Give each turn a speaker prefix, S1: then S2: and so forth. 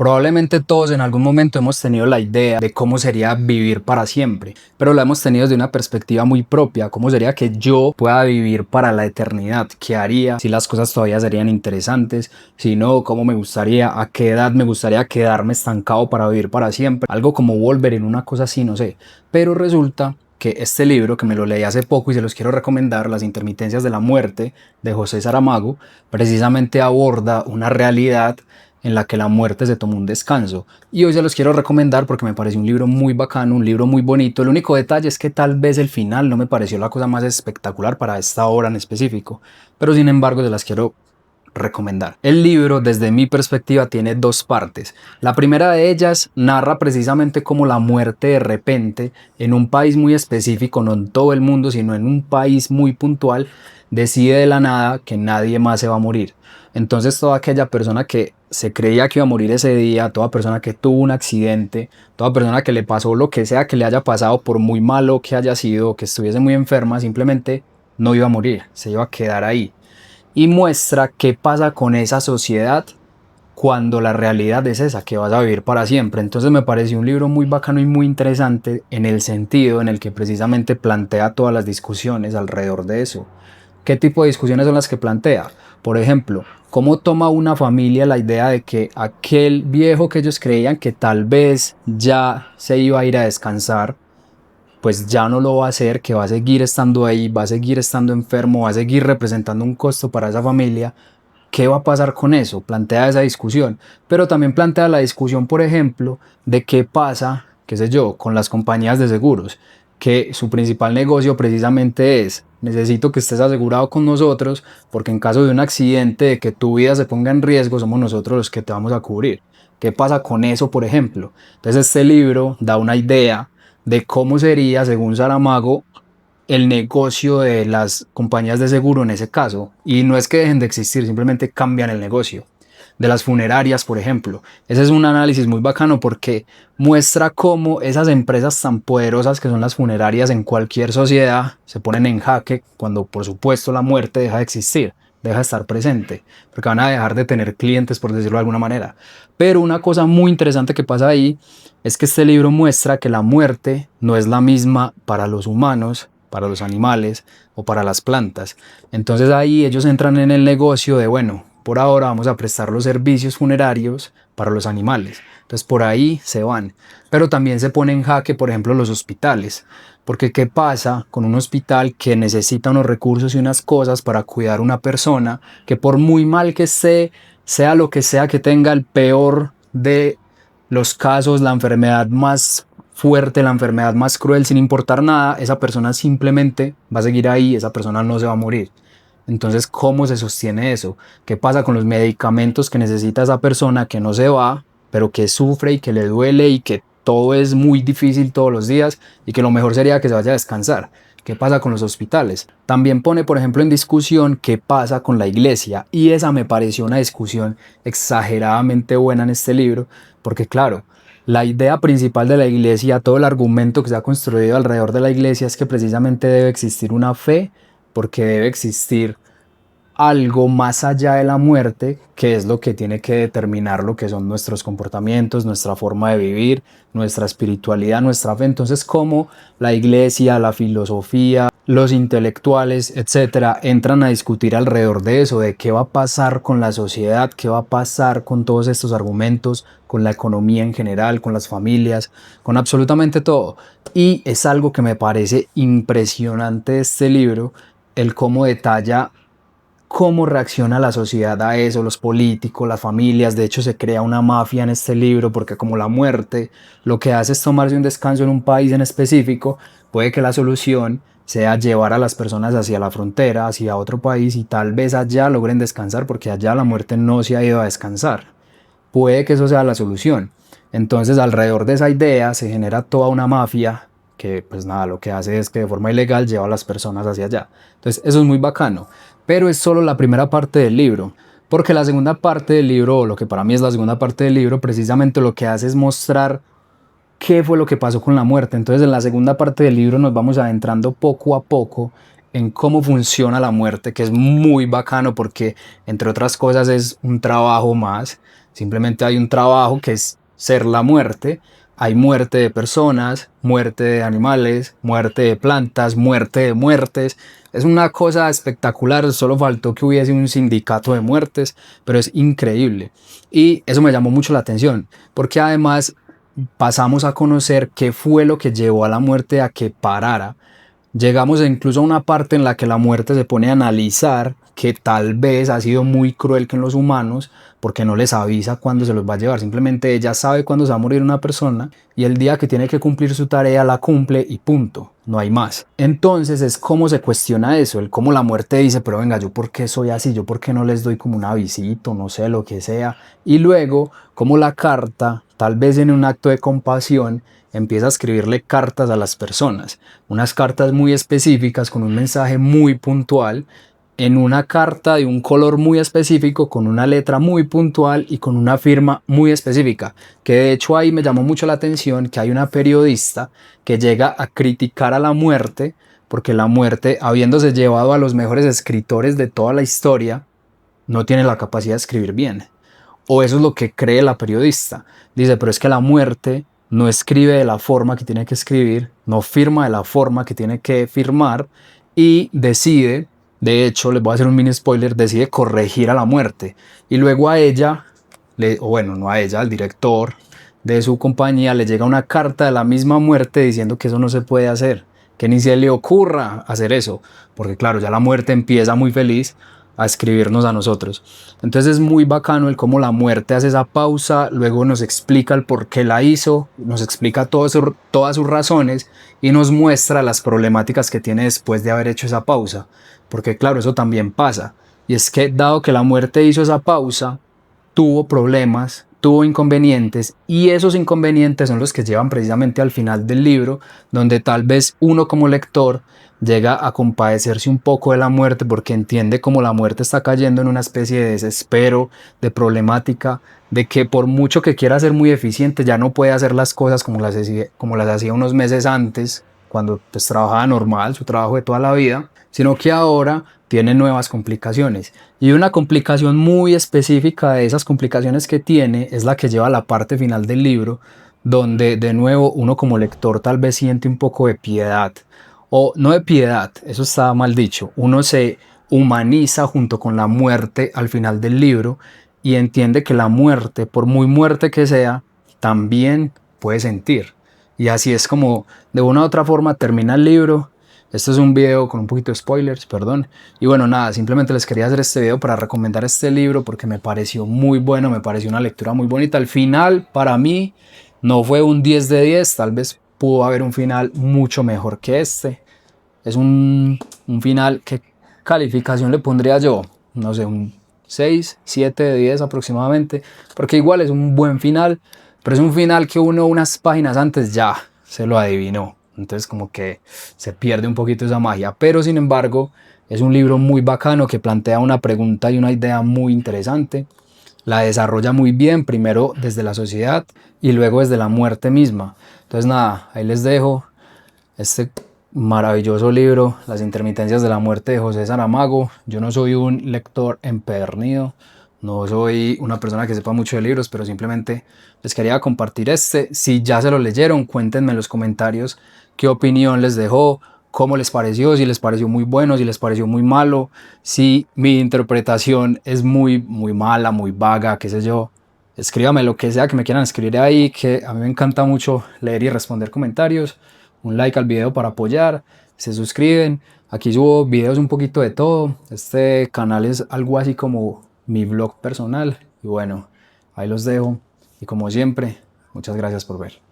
S1: Probablemente todos en algún momento hemos tenido la idea de cómo sería vivir para siempre, pero la hemos tenido desde una perspectiva muy propia. ¿Cómo sería que yo pueda vivir para la eternidad? ¿Qué haría? Si las cosas todavía serían interesantes, si no, ¿cómo me gustaría? ¿A qué edad me gustaría quedarme estancado para vivir para siempre? Algo como Wolverine, una cosa así, no sé. Pero resulta que este libro, que me lo leí hace poco y se los quiero recomendar, Las intermitencias de la muerte, de José Saramago, precisamente aborda una realidad en la que la muerte se tomó un descanso. Y hoy se los quiero recomendar porque me pareció un libro muy bacano, un libro muy bonito. El único detalle es que tal vez el final no me pareció la cosa más espectacular para esta obra en específico, pero sin embargo se las quiero recomendar. El libro, desde mi perspectiva, tiene dos partes. La primera de ellas narra precisamente cómo la muerte de repente, en un país muy específico, no en todo el mundo, sino en un país muy puntual, decide de la nada que nadie más se va a morir. Entonces toda aquella persona que se creía que iba a morir ese día, toda persona que tuvo un accidente, toda persona que le pasó lo que sea que le haya pasado, por muy malo que haya sido, que estuviese muy enferma, simplemente no iba a morir, se iba a quedar ahí. Y muestra qué pasa con esa sociedad cuando la realidad es esa, que vas a vivir para siempre. Entonces me pareció un libro muy bacano y muy interesante en el sentido en el que precisamente plantea todas las discusiones alrededor de eso. ¿Qué tipo de discusiones son las que plantea? Por ejemplo, ¿cómo toma una familia la idea de que aquel viejo que ellos creían que tal vez ya se iba a ir a descansar, pues ya no lo va a hacer, que va a seguir estando ahí, va a seguir estando enfermo, va a seguir representando un costo para esa familia? ¿Qué va a pasar con eso? Plantea esa discusión, pero también plantea la discusión, por ejemplo, de qué pasa, qué sé yo, con las compañías de seguros, que su principal negocio precisamente es: necesito que estés asegurado con nosotros porque en caso de un accidente, de que tu vida se ponga en riesgo, somos nosotros los que te vamos a cubrir. ¿Qué pasa con eso, por ejemplo? Entonces este libro da una idea de cómo sería, según Saramago, el negocio de las compañías de seguro en ese caso. Y no es que dejen de existir, simplemente cambian el negocio. De las funerarias, por ejemplo. Ese es un análisis muy bacano porque muestra cómo esas empresas tan poderosas que son las funerarias en cualquier sociedad se ponen en jaque cuando, por supuesto, la muerte deja de existir, deja de estar presente, porque van a dejar de tener clientes, por decirlo de alguna manera. Pero una cosa muy interesante que pasa ahí es que este libro muestra que la muerte no es la misma para los humanos, para los animales o para las plantas. Entonces ahí ellos entran en el negocio de, bueno, por ahora vamos a prestar los servicios funerarios para los animales. Entonces por ahí se van. Pero también se pone en jaque, por ejemplo, los hospitales. Porque ¿qué pasa con un hospital que necesita unos recursos y unas cosas para cuidar a una persona que, por muy mal que esté, sea lo que sea que tenga, el peor de los casos, la enfermedad más fuerte, la enfermedad más cruel, sin importar nada, esa persona simplemente va a seguir ahí, esa persona no se va a morir? Entonces, ¿cómo se sostiene eso? ¿Qué pasa con los medicamentos que necesita esa persona que no se va, pero que sufre y que le duele y que todo es muy difícil todos los días y que lo mejor sería que se vaya a descansar? ¿Qué pasa con los hospitales? También pone, por ejemplo, en discusión qué pasa con la iglesia, y esa me pareció una discusión exageradamente buena en este libro, porque claro, la idea principal de la iglesia, todo el argumento que se ha construido alrededor de la iglesia es que precisamente debe existir una fe, porque debe existir algo más allá de la muerte, que es lo que tiene que determinar lo que son nuestros comportamientos, nuestra forma de vivir, nuestra espiritualidad, nuestra fe. Entonces, cómo la iglesia, la filosofía, los intelectuales, etcétera, entran a discutir alrededor de eso, de qué va a pasar con la sociedad, qué va a pasar con todos estos argumentos, con la economía en general, con las familias, con absolutamente todo. Y es algo que me parece impresionante de este libro, el cómo detalla cómo reacciona la sociedad a eso, los políticos, las familias. De hecho, se crea una mafia en este libro porque, como la muerte lo que hace es tomarse un descanso en un país en específico, puede que la solución sea llevar a las personas hacia la frontera, hacia otro país, y tal vez allá logren descansar porque allá la muerte no se ha ido a descansar. Puede que eso sea la solución. Entonces, alrededor de esa idea se genera toda una mafia que, pues nada, lo que hace es que de forma ilegal lleva a las personas hacia allá. Entonces, eso es muy bacano. Pero es solo la primera parte del libro, porque la segunda parte del libro, o lo que para mí es la segunda parte del libro, precisamente lo que hace es mostrar qué fue lo que pasó con la muerte. Entonces, en la segunda parte del libro nos vamos adentrando poco a poco en cómo funciona la muerte, que es muy bacano porque, entre otras cosas, es un trabajo más simplemente hay un trabajo que es ser la muerte. Hay muerte de personas, muerte de animales, muerte de plantas, muerte de muertes. Es una cosa espectacular, solo faltó que hubiese un sindicato de muertes, pero es increíble. Y eso me llamó mucho la atención, porque además pasamos a conocer qué fue lo que llevó a la muerte a que parara. Llegamos incluso a una parte en la que la muerte se pone a analizar que tal vez ha sido muy cruel con los humanos porque no les avisa cuándo se los va a llevar. Simplemente ella sabe cuándo se va a morir una persona y el día que tiene que cumplir su tarea la cumple y punto. No hay más. Entonces es como se cuestiona eso, el cómo la muerte dice, pero venga, yo por qué soy así, yo por qué no les doy como un avisito, no sé, lo que sea. Y luego, como la carta, tal vez en un acto de compasión, empieza a escribirle cartas a las personas, unas cartas muy específicas con un mensaje muy puntual, en una carta de un color muy específico, con una letra muy puntual y con una firma muy específica, que de hecho ahí me llamó mucho la atención que hay una periodista que llega a criticar a la muerte, porque la muerte, habiéndose llevado a los mejores escritores de toda la historia, no tiene la capacidad de escribir bien. O eso es lo que cree la periodista. Dice, pero es que la muerte no escribe de la forma que tiene que escribir, no firma de la forma que tiene que firmar y decide, de hecho, les voy a hacer un mini spoiler, decide corregir a la muerte. Y luego a ella, o bueno, no a ella, al director de su compañía, le llega una carta de la misma muerte diciendo que eso no se puede hacer, que ni se le ocurra hacer eso, porque claro, ya la muerte empieza muy feliz a escribirnos a nosotros. Entonces es muy bacano el cómo la muerte hace esa pausa, luego nos explica el por qué la hizo, nos explica todas sus razones y nos muestra las problemáticas que tiene después de haber hecho esa pausa. Porque claro, eso también pasa. Y es que dado que la muerte hizo esa pausa, tuvo problemas, tuvo inconvenientes y esos inconvenientes son los que llevan precisamente al final del libro, donde tal vez uno como lector llega a compadecerse un poco de la muerte porque entiende cómo la muerte está cayendo en una especie de desespero, de problemática, de que por mucho que quiera ser muy eficiente ya no puede hacer las cosas como las hacía unos meses antes, cuando pues trabajaba normal, su trabajo de toda la vida, sino que ahora tiene nuevas complicaciones. Y una complicación muy específica de esas complicaciones que tiene es la que lleva a la parte final del libro, donde de nuevo uno como lector tal vez siente un poco de piedad, o no de piedad, eso está mal dicho, uno se humaniza junto con la muerte al final del libro y entiende que la muerte, por muy muerte que sea, también puede sentir. Y así es como de una u otra forma termina el libro. Este es un video con un poquito de spoilers, perdón. Y bueno, nada, simplemente les quería hacer este video para recomendar este libro porque me pareció muy bueno, me pareció una lectura muy bonita. Al final, para mí, no fue un 10 de 10, tal vez pudo haber un final mucho mejor que este. Es un final, ¿qué calificación le pondría yo? No sé, un 6, 7 de 10 aproximadamente, porque igual es un buen final, pero es un final que uno unas páginas antes ya se lo adivinó. Entonces como que se pierde un poquito esa magia, pero sin embargo es un libro muy bacano que plantea una pregunta y una idea muy interesante. La desarrolla muy bien, primero desde la sociedad y luego desde la muerte misma. Entonces nada, ahí les dejo este maravilloso libro, Las intermitencias de la muerte de José Saramago. Yo no soy un lector empedernido, no soy una persona que sepa mucho de libros, pero simplemente les quería compartir este. Si ya se lo leyeron, cuéntenme en los comentarios qué opinión les dejó, cómo les pareció, si les pareció muy bueno, si les pareció muy malo, si mi interpretación es muy mala, muy vaga, qué sé yo. Escríbame lo que sea que me quieran escribir ahí, que a mí me encanta mucho leer y responder comentarios. Un like al video para apoyar, se suscriben. Aquí subo videos un poquito de todo. Este canal es algo así como mi blog personal. Y bueno, ahí los dejo. Y como siempre, muchas gracias por ver.